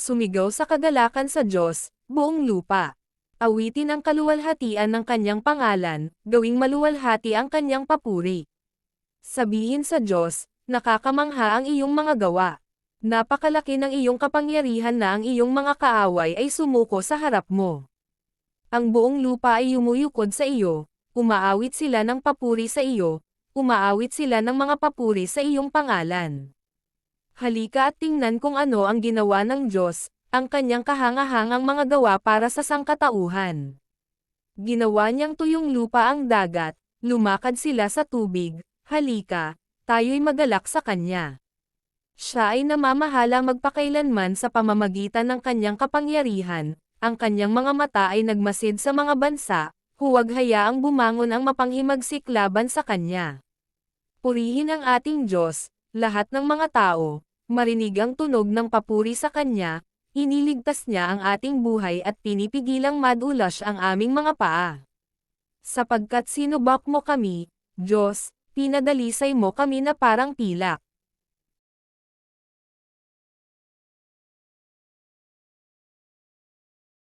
Sumigaw sa kagalakan sa Diyos, buong lupa. Awitin ang kaluwalhatian ng kanyang pangalan, gawing maluwalhati ang kanyang papuri. Sabihin sa Diyos, nakakamangha ang iyong mga gawa. Napakalaki ng iyong kapangyarihan na ang iyong mga kaaway ay sumuko sa harap mo. Ang buong lupa ay yumuyukod sa iyo, umaawit sila ng papuri sa iyo, umaawit sila ng mga papuri sa iyong pangalan. Halika at tingnan kung ano ang ginawa ng Diyos, ang kanyang kahangahangang mga gawa para sa sangkatauhan. Ginawa niyang tuyong lupa ang dagat, lumakad sila sa tubig, halika, tayo'y magalak sa kanya. Siya ay namamahala magpakailanman sa pamamagitan ng kanyang kapangyarihan, ang kanyang mga mata ay nagmasid sa mga bansa, huwag hayaang bumangon ang mapanghimagsik laban sa kanya. Purihin ang ating Diyos, lahat ng mga tao, marinig ang tunog ng papuri sa kanya, iniligtas niya ang ating buhay at pinipigilang madulas ang aming mga paa. Sapagkat sinubak mo kami, Diyos, pinadalisay mo kami na parang pilak.